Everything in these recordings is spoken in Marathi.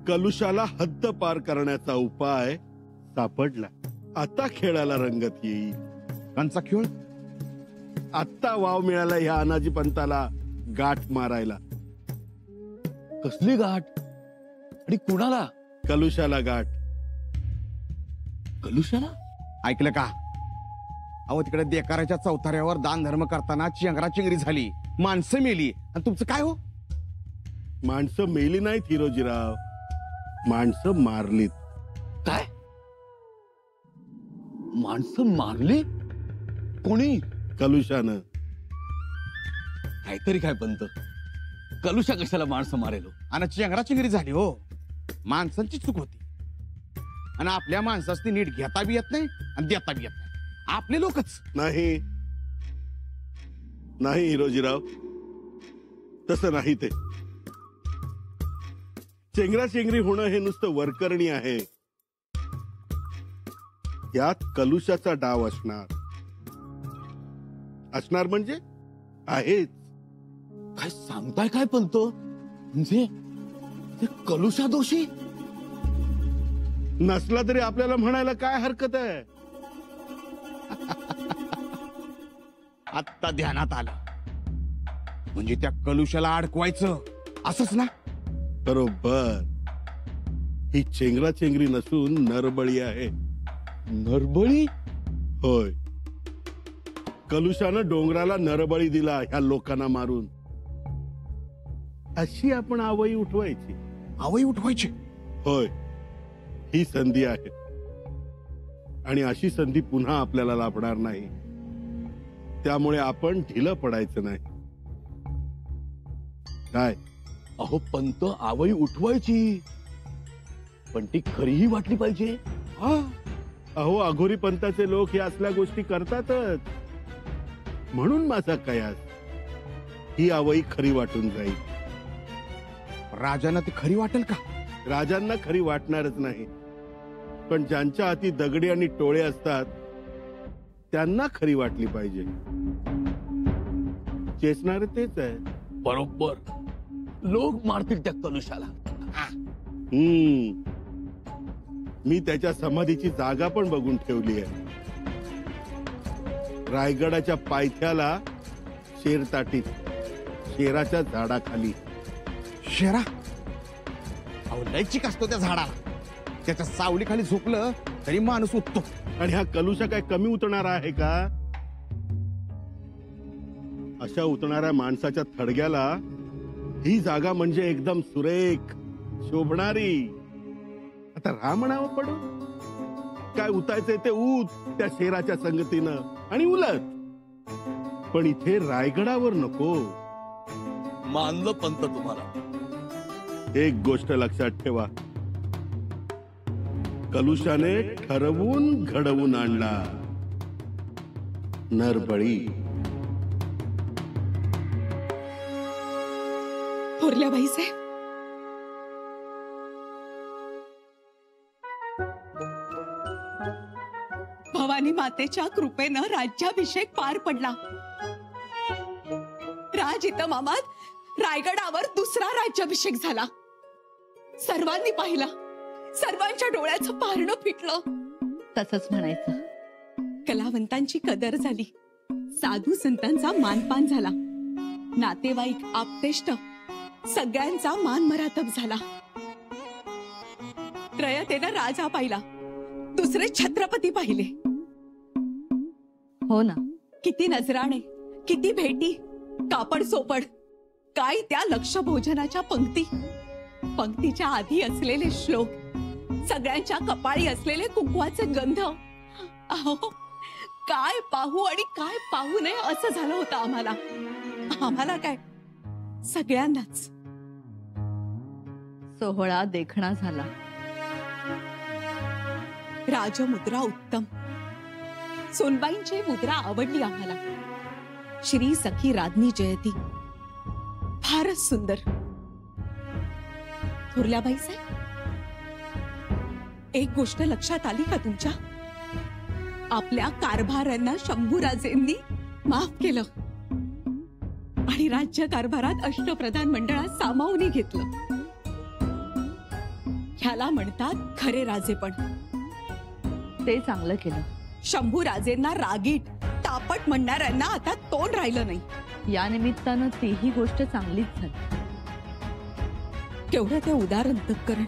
कलुषाला हद्द पार करण्याचा उपाय सापडला. आता खेळाला रंगत येईल. कंचा खेळ? आत्ता वाव मिळाला ह्या अनाजी पंताला गाठ मारायला. कसली गाठ आणि कुणाला? कलुषाला गाठ. कलुषाला? ऐकलं का? अहो तिकडे देकाराच्या चौथाऱ्यावर दान धर्म करताना चेंगराचेंगरी झाली, माणसं मेली, आणि तुमचं काय हो? माणसं मेली नाहीत हिरोजीराव, माणसं मारलीत. काय? माणसं मारली? कोणी? कलुषानं. काहीतरी काय पंत, कलुषा कशाला माणसं मारेलो? आणि चेंगराचेंगरी झाली हो. माणसांची चूक होती, आणि आपल्या माणसाची नीट घेता बी येत नाही आणि देता बी येत नाही. आपले लोकच. नाही नाही हिरोजीराव, तसं नाही. ते चेंगराचेंगरी होणं हे नुसतं वरकरणी आहे. यात कलुषाचा डाव असणार. असणार म्हणजे आहेच. काय सांगताय काय पंत? म्हणजे कलुषा दोषी नसला तरी आपल्याला म्हणायला काय हरकत आहे? आत्ता ध्यानात आलं. म्हणजे त्या कलुषाला अडकवायचं असंच ना? बरोबर. ही चेंगराचेंगरी नसून नरबळी आहे. नरबळी? होय. कलुषानं डोंगराला नरबळी दिला ह्या लोकांना मारून. अशी आपण आवई उठवायची. आवई उठवायची? होय, ही संधी आहे, आणि अशी संधी पुन्हा आपल्याला लाभणार नाही. त्यामुळे आपण ढिलं पडायचं नाही. काय? अहो पंत, आवई उठवायची, पण ती खरीही वाटली पाहिजे. अहो अघोरी पंथाचे लोक हे असल्या गोष्टी करतातच. म्हणून माझा कयास, ही आवई खरी वाटून जाईल. राजांना ती खरी वाटेल का? राजांना खरी वाटणारच नाही, पण ज्यांच्या हाती दगडी आणि टोळे असतात त्यांना खरी वाटली पाहिजे. चेसणारे तेच आहे. बरोबर. लोक मारतील त्या कलुषाला. मी त्याच्या समाधीची जागा पण बघून ठेवली आहे. रायगडाच्या पायथ्याला शेरताटीत, शेराच्या झाडाखाली. शेरा? अहो लयचिक असतो त्या झाडाला. त्याच्या सावलीखाली झोपलं तरी माणूस उठतो. आणि हा कलुषा काय कमी उतरणार आहे का? अशा उतरणाऱ्या माणसाच्या थडग्याला ही जागा म्हणजे एकदम सुरेख, शोभणारी. आता रामणावं पडू काय? उतायचंय ते ऊत त्या शेराच्या संगतीनं, आणि उलट. पण इथे रायगडावर नको. मानलं पंत तुम्हाला. एक गोष्ट लक्षात ठेवा, कलुषाने ठरवून घडवून आणला नरबळी. थोरल्या बाईचे भवानी मातेच्या कृपेनं राज्याभिषेक पार पडला. राजइतमामात रायगडावर दुसरा राज्याभिषेक झाला. सर्वांनी पाहिला, सर्वांच्या डोळ्याचं पारणं फिटलं. तसंच म्हणायचं. कलावंतांची कदर झाली, साधू संतांचा मानपान झाला, नातेवाईक आप्तेष्ट सगळ्यांचा मान मरातब झाला. त्रयतेनं राजा पाहिला, दुसरे छत्रपती पाहिले. हो ना. किती नजराणे, किती भेटी, कापड सोपड, काय त्या लक्ष भोजनाच्या पंक्ती, पंक्तीच्या आधी असलेले श्लोक, सगळ्यांच्या कपाळी असलेले कुंकवाचे गंध. अहो काय पाहू आणि काय पाहू नये असं झालं होतं आम्हाला. आम्हाला काय, सगळ्यांनाच. सोहळा देखणा झाला. राजमुद्रा उत्तम, सोनबाईंची मुद्रा आवडली आम्हाला. श्री सखी राज्ञी जयती फारच सुंदर. थोरल्याबाई साहेब, एक गोष्ट लक्षात आली का तुमच्या? आपल्या कारभारांना शंभूराजेंनी माफ केलं आणि राज्य कारभारात अष्टप्रधान मंडळात सामावून घेतलं. ह्याला म्हणतात खरे राजेपण. ते चांगलं केलं. शंभू राजेंना रागीट तापट म्हणणाऱ्यांना आता तोंड राहिलं नाही. या निमित्तानं तीही गोष्ट चांगलीच झाली. केवढं ते उदार अंतःकरण.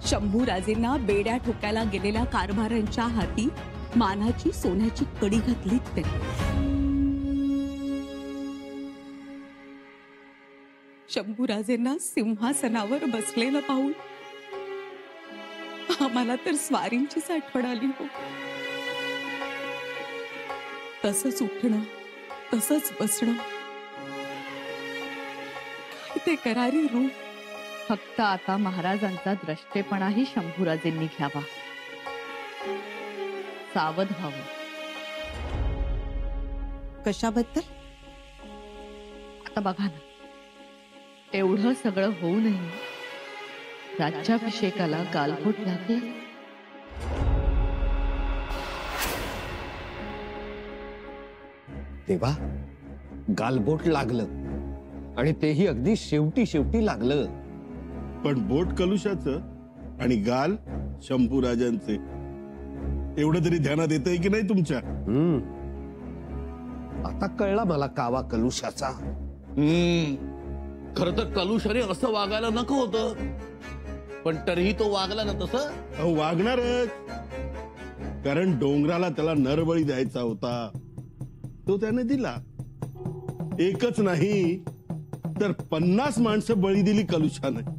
शंभू राजेंना बेड्या ठोकायला गेलेल्या कारभाऱ्यांच्या हाती मानाची सोन्याची कडी घातलीत ते. शंभू राजेंना सिंहासनावर बसलेलं पाहून आम्हाला तर स्वारींचीच आठवण आली हो. तसंच उठणं, तसंच बसणं, ते करारी रूप. फक्त आता महाराजांचा द्रष्टेपणाही शंभूराजेंनी घ्यावा. सावध व्हावं. कशाबद्दल? आता बघा ना, एवढं सगळं होऊनही राज्याभिषेकाला गालबोट लागले. तेव्हा गालबोट लागलं आणि तेही अगदी शेवटी शेवटी लागलं. पण बोट कलुशाचं आणि गाल शंभूराजांचे. एवढं तरी ध्यानात येतंय की नाही तुमच्या? आता कळला मला कावा कलुशाचा. खर तर कलुशाने असं वागायला नको होतं, पण तरीही तो वागला ना तसं. अहो वागणारच, कारण डोंगराला त्याला नरबळी द्यायचा होता, तो त्याने दिला. एकच नाही तर 50 माणसं बळी दिली कलुशाने.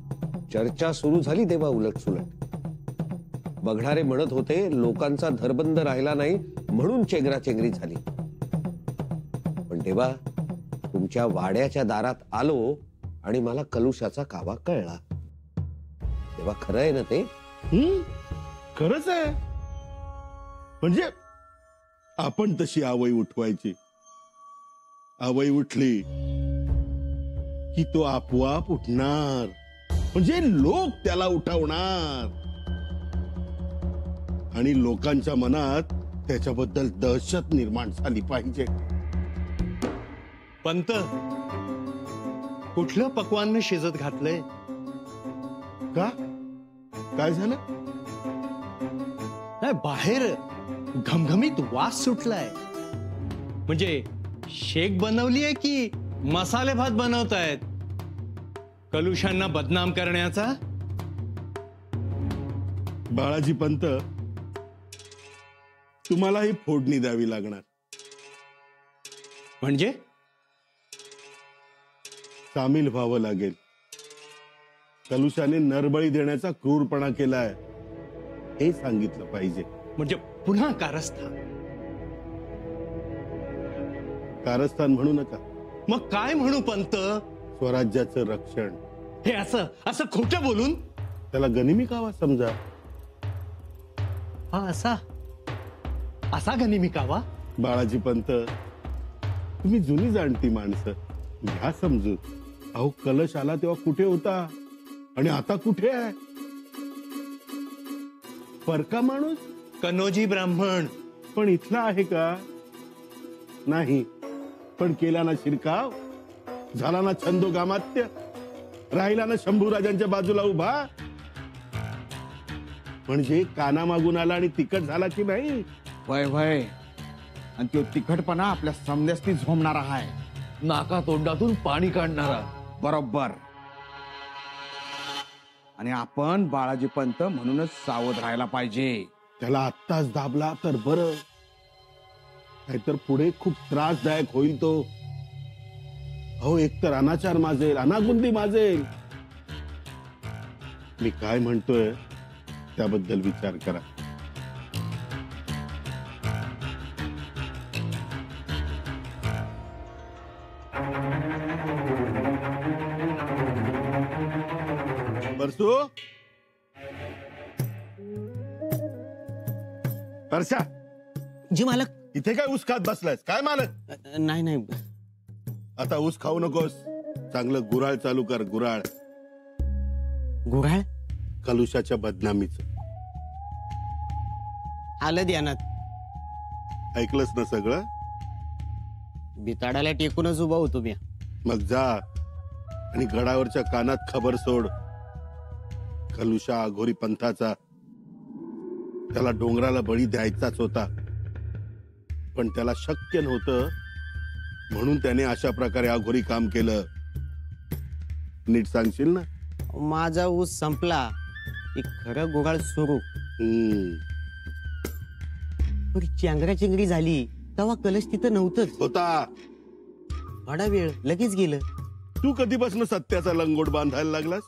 चर्चा सुरू झाली तेव्हा उलट सुलट. बघणारे म्हणत होते लोकांचा धरबंद राहिला नाही म्हणून चेंगराचेंगरी झाली. पण तेव्हा तुमच्या वाड्याच्या दारात आलो आणि मला कलुशाचा कावा कळला. तेव्हा खरं आहे ना ते? खरंच आहे. म्हणजे आपण तशी आवई उठवायची. आवई उठली की तो आपोआप उठणार. म्हणजे लोक त्याला उठवणार आणि लोकांच्या मनात त्याच्याबद्दल दहशत निर्माण झाली पाहिजे. पंत, कुठलं पक्वान्न शिजत घातलंय? का? काय झालं? नाही, बाहेर घमघमीत वास सुटलाय. म्हणजे शेक बनवली आहे की मसाले भात बनवतायत? कलुशांना बदनाम करण्याचा? बाळाजी पंत, तुम्हालाही फोडणी द्यावी लागणार. म्हणजे सामील व्हावं लागेल. कलुशाने नरबळी देण्याचा क्रूरपणा केलाय हे सांगितलं पाहिजे. म्हणजे पुन्हा कारस्थान? कारस्थान म्हणू नका, मग काय म्हणू पंत? स्वराज्याचं रक्षण. हे असं असं खोटं बोलून? त्याला गनिमी कावा समजा. हा असा असा गनिमी कावा? बाळाजी पंत, तुम्ही जुनी जाणती माणसं, घ्या समजून. अहो कलश आला तेव्हा कुठे होता आणि आता कुठे आहे? परका माणूस. कनोजी ब्राह्मण. पण इथला आहे का? नाही. पण केला ना शिरकाव, झाला ना छंदोगामात्य, राहिला ना शंभूराजांच्या बाजूला उभा. म्हणजे काना मागून आला आणि तिखट झाला की नाही? वय वय. आणि तो तिखटपणा आपल्या समद्यासनी झोमणारा आहे. नाका तोंडातून पाणी काढणारा. बरोबर. आणि आपण बाळाजी पंत म्हणूनच सावध राहायला पाहिजे. त्याला आत्ताच दाबला तर बरं, नाहीतर पुढे खूप त्रासदायक होईल तो. अहो एकतर अनाचार माजेल, अनागुंदी माजेल. मी काय म्हणतोय त्याबद्दल विचार करा. परसू, परशा, जी मालक. इथे काय ऊस खात बसलायस? काय मालक? नाही नाही, आता ऊस खाऊ नकोस, चांगलं गुराळ चालू कर. गुराळ. गुऱ्हाळ कलुशाच्या बदनामीचं. आलं ध्यानात. ऐकलंस ना सगळं? बिताडाला टेकूनच उभा होतो मी. मग जा आणि गडावरच्या कानात खबर सोड. कलुषा अघोरी पंथाचा, त्याला डोंगराला बळी द्यायचाच होता, पण त्याला शक्य नव्हतं म्हणून त्याने अशा प्रकारे अघोरी काम केलं. नीट सांगशील ना? माझा ऊस संपला की खरं गुऱ्हाळ सुरू. चेंगरा चेंगरी झाली तेव्हा कलश तिथं नव्हतंच. होता. थोडा वेळ लगेच गेलं. तू कधीपासून सत्याचा लंगोट बांधायला लागलास?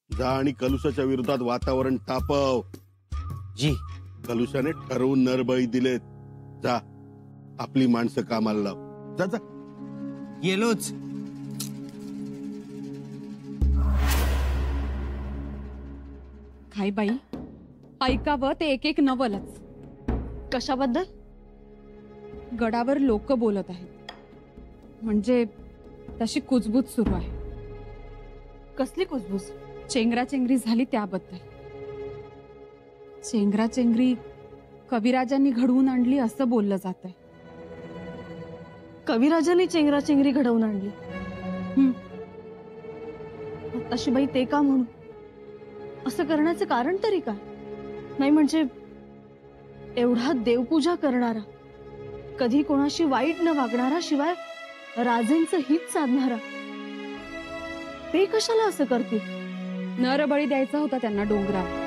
जा आणि कलुषाच्या विरोधात वातावरण तापव. जी. कलुषाने ठरवून नरबळी दिलेत. जा, आपली माणसं कामाला लाव. जा जा. गेलोच. काय बाई, ऐकावं ते एक एक नवलच. कशाबद्दल? गडावर लोक बोलत आहेत, म्हणजे तशी कुजबूज सुरू आहे. कसली कुजबूज? चेंगराचेंगरी झाली त्याबद्दल. चेंगराचेंगरी कविराजांनी घडवून आणली असं बोललं जात आहे. कविराजाने चेंगराचेंगरी घडवून आणली? तशी बाई ते का म्हणू? असं करण्याचं कारण तरी काय? नाही म्हणजे एवढा देवपूजा करणारा, कधी कोणाशी वाईट न वागणारा, शिवाय राजेंचं हित साधणारा, ते कशाला असं करतील? नरबळी द्यायचा होता त्यांना डोंगरावर,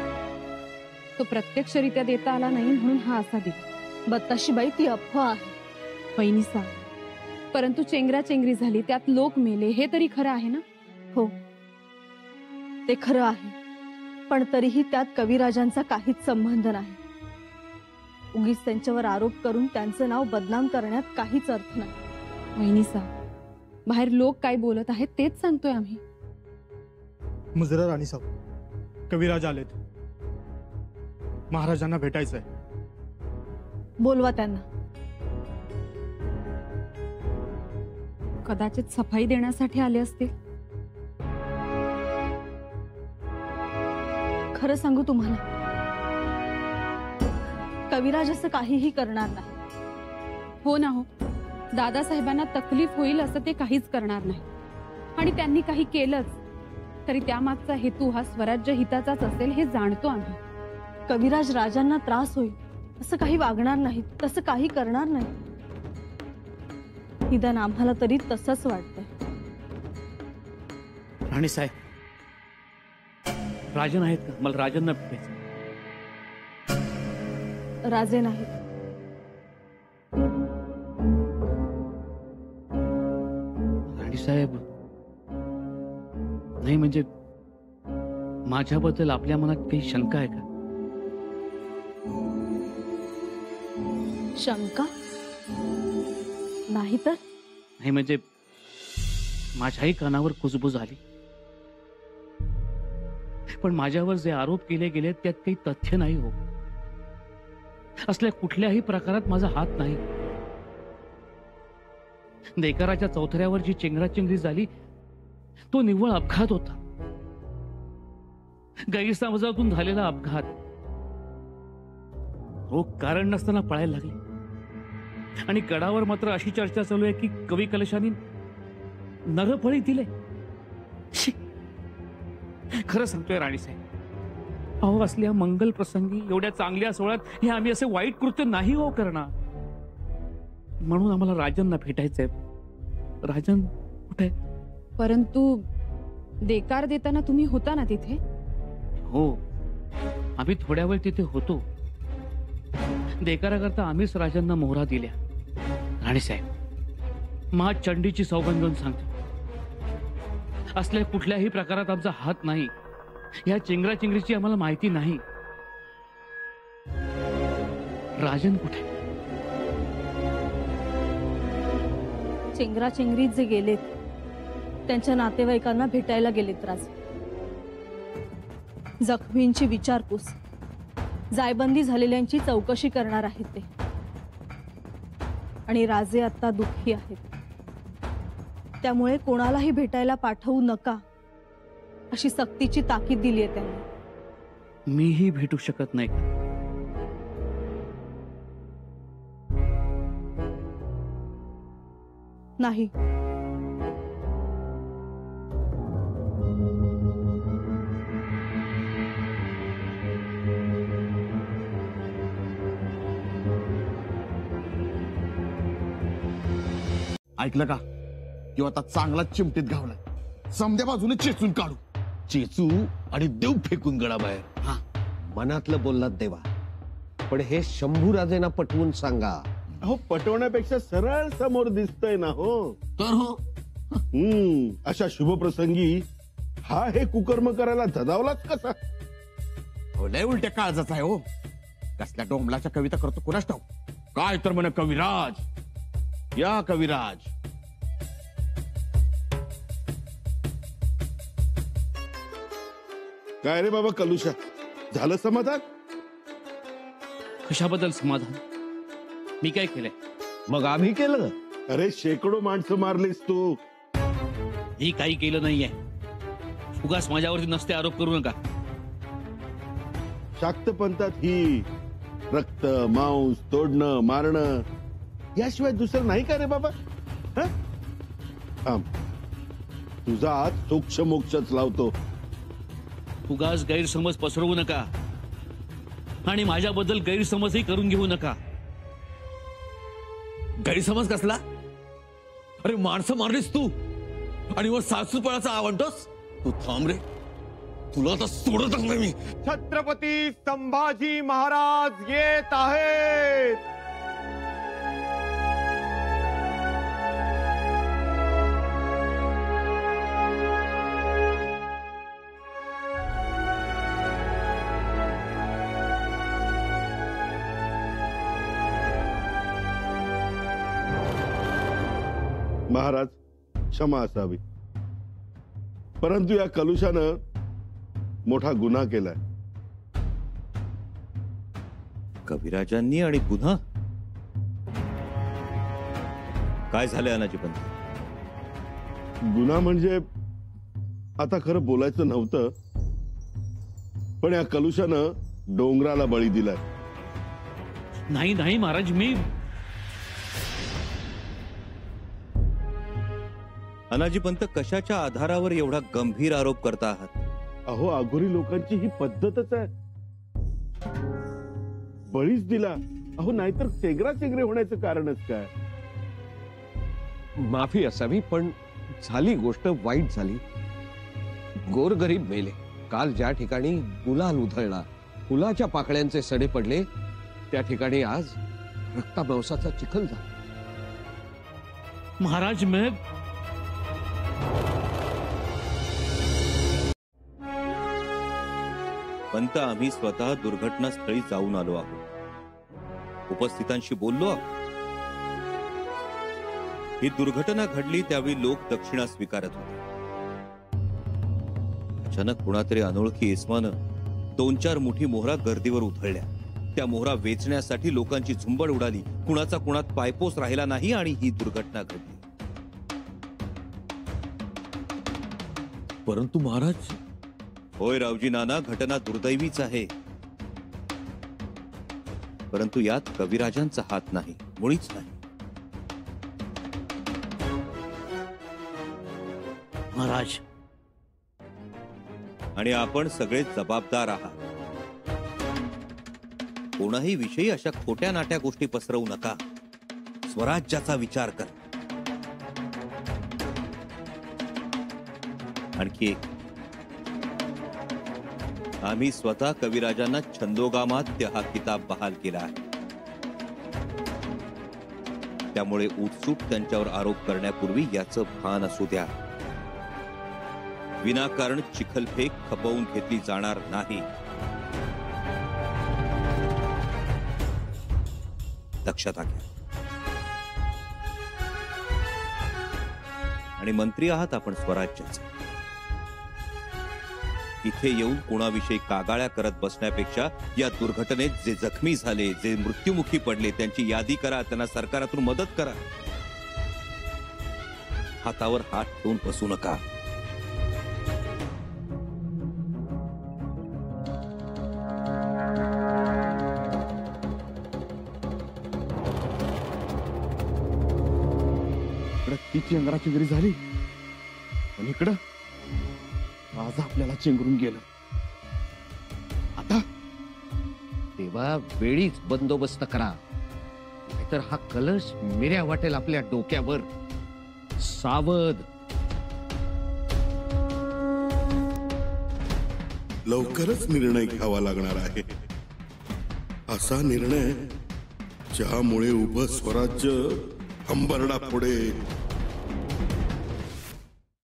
तो प्रत्यक्षरित्या देता आला नाही म्हणून हा असा दिला. बत्ताशी बाई ती अफवा आहे. वहिनीसा, परंतु चेंगराचेंगरी झाली, त्यात लोक मेले, हे तरी खरं आहे ना? हो, ते खरं आहे, पण तरीही त्यात कविराजांचा काहीच संबंध नाही. उगीच त्यांच्यावर आरोप करून त्यांचं नाव बदनाम करण्यात काहीच अर्थ नाही. वहिनीसा, बाहेर लोक काय बोलत आहेत तेच सांगतोय आम्ही. मुजरा राणी साहेब, कविराज आलेत. महाराजांना भेटायचंय. बोलवा त्यांना. कदाचित सफाई देण्यासाठी आले असतील. खरं सांगू तुम्हाला, कविराज असं काहीही करणार नाही. हो ना हो, दादासाहेबांना तकलीफ होईल असं ते काहीच करणार नाही. आणि त्यांनी काही केलंच तरी त्यामागचा हेतू हा स्वराज्य हिताचाच असेल हे जाणतो आम्ही. कविराज राजांना त्रास होईल असं काही वागणार नाही, तसं काही करणार नाही. निदान आम्हाला तरी तसंच वाटतंय. राणी साहेब, राजन आहेत का? मला राजांना भेटायचं. राजे नाहीत. राणी साहेब, नाही म्हणजे माझ्याबद्दल आपल्या मनात काही शंका आहे का? शंका नाही तर? नाही म्हणजे माझ्याही कानावर कुजबूज आली, पण माझ्यावर जे आरोप केले गेले त्यात काही तथ्य नाही हो. असल्या कुठल्याही प्रकारात माझा हात नाही. देकाराच्या चौथऱ्यावर जी चेंगराचेंगरी झाली तो निव्वळ अपघात होता. गैरसमजातून झालेला अपघात. हो, कारण नसताना पळायला लागले. आणि गडावर मात्र अशी चर्चा चालू आहे की कवी कलशाने नरबळी दिले. खरं सांगतोय राणी साहेब, अहो असल्या मंगल प्रसंगी एवढ्या चांगल्या सोहळ्यात हे आम्ही असे वाईट कृत्य नाही हो करणार. म्हणून आम्हाला राजांना भेटायचंय. राजन कुठे? परंतु देकार देताना तुम्ही होता ना तिथे? हो, आम्ही थोड्या वेळ तिथे होतो. देकाराकरता आम्हीच राजांना मोहरा दिल्या. राणी साहेब, महाचंडीची सौगंध देऊन सांगतो, असल्या कुठल्याही प्रकारात आमचा हात नाही. या चेंगराचेंगरीची आम्हाला माहिती नाही. राजन कुठे? चेंगराचेंगरीत जे गेलेत त्यांच्या नातेवाईकांना भेटायला गेलेत राजे. जखमींची विचारपूस, जायबंदी झालेल्यांची चौकशी करणार आहेत ते. आणि राजे आता दुःखी आहेत, त्यामुळे कोणालाही भेटायला पाठवू नका अशी सक्तीची ताकीद दिली आहे त्यांनी. मीही भेटू शकत नाही का? नाही. ऐकलं का किंवा आता चांगला चिमटीत घावलाय समद्या बाजूने चेचून काढू. चेचू आणि देव फेकून गळाबाहेर. हा मनातलं बोललात देवा, पण हे शंभूराजेंना पटवून सांगा. अहो पटवण्यापेक्षा सरळ समोर दिसतंय ना हो. तर हो, अशा शुभप्रसंगी हा हे कुकर्म करायला धदावलाच कसा? लय उलट्या काळजाचा आहे हो. कसल्या डोंबलाच्या कविता करतो कुणास ठाऊक. काय तर म्हणे कविराज, या कविराज. काय रे बाबा कलुषा, झालं समाधान? कशाबद्दल समाधान? मी काय केलंय? मग आम्ही केलं. अरे शेकडो माणसं मारलीस तू. मी काही केलं नाहीये. उगाच माझ्यावरती नसते आरोप करू नका. शाक्त पंथात ही रक्त मांस तोडणं मारणं याशिवाय दुसरं नाही का रे बाबा? हं? थांब, तुझा आज सोक्ष मोक्षच लावतो. उगाच गैरसमज पसरवू नका आणि माझ्याबद्दल गैरसमजही करून घेऊ नका. गैरसमज कसला? अरे माणसं मारलीस तू आणि वर सासूपळाचा आवडतोस तू. थांब रे, तुला आता सोडतच नाही मी. छत्रपती संभाजी महाराज येत आहेत. महाराज क्षमा असावी, परंतु या कलुषानं मोठा गुन्हा केलाय. कविराजांनी आणि गुन्हा काय झालंय अनाजीपंत? गुन्हा म्हणजे आता खरं बोलायचं नव्हतं, पण या कलुषानं डोंगराला बळी दिलाय. नाही नाही महाराज, मी अनाजीपंत कशाच्या आधारावर एवढा गंभीर आरोप करता आहात? अहो आघोरी लोकांची ही पद्धतच आहे. बळीच दिला. अहो नाहीतर चेगरा चेगरे होण्याचं कारणच काय? माफी असावी, पण झाली गोष्ट वाईट झाली. गोरगरीब मेले. काल ज्या ठिकाणी गुलाल उधळला, फुलाच्या पाकळ्यांचे सडे पडले, त्या ठिकाणी आज रक्तामांसाचा चिखल झाला. महाराज मैं पंत, आम्ही स्वतः दुर्घटनास्थळी जाऊन आलो आहोत. उपस्थितांशी बोललो आहोत. ही दुर्घटना घडली त्यावेळी लोक दक्षिणा स्वीकारत होते. अचानक कुणातरी अनोळखी इस्मानं 2-4 मुठी मोहरा गर्दीवर उधळल्या. त्या मोहरा वेचण्यासाठी लोकांची झुंबड उडाली. कुणाचा कुणात पायपोस राहिला नाही आणि ही दुर्घटना घडली. परंतु महाराज. होय रावजी नाना, घटना दुर्दैवीच आहे, परंतु यात कविराजांचा हात नाही, मुळीच नाही. महाराज, आणि आपण सगळे जबाबदार आहात. कोणाही विषयी अशा खोट्या नाट्या गोष्टी पसरवू नका. स्वराज्याचा विचार कर. आणखी एक, आम्ही स्वतः कविराजांना छंदोगामात्य हा किताब बहाल केला आहे. त्यामुळे उठसूट त्यांच्यावर आरोप करण्यापूर्वी याचं भान असू द्या. विनाकारण चिखलफेक खपवून घेतली जाणार नाही. लक्षात घ्या. आणि मंत्री आहात आपण स्वराज्याचे. इथे येऊन कोणाविषयी कागाळ्या करत बसण्यापेक्षा या दुर्घटनेत जे जखमी झाले, जे मृत्युमुखी पडले, त्यांची यादी करा. त्यांना सरकारातून मदत करा. हातावर हात ठेवून बसू नका. ती चेंगराची घरी झाली आणि इकडं आज आपल्याला चेंगरून गेलं. आता तेव्हा वेळीच बंदोबस्त करा, नाहीतर हा कलश मिऱ्या वाटेल आपल्या डोक्यावर. सावध. लवकरच निर्णय घ्यावा लागणार आहे. असा निर्णय ज्यामुळे उभं स्वराज्य हंबरडा फोडेल.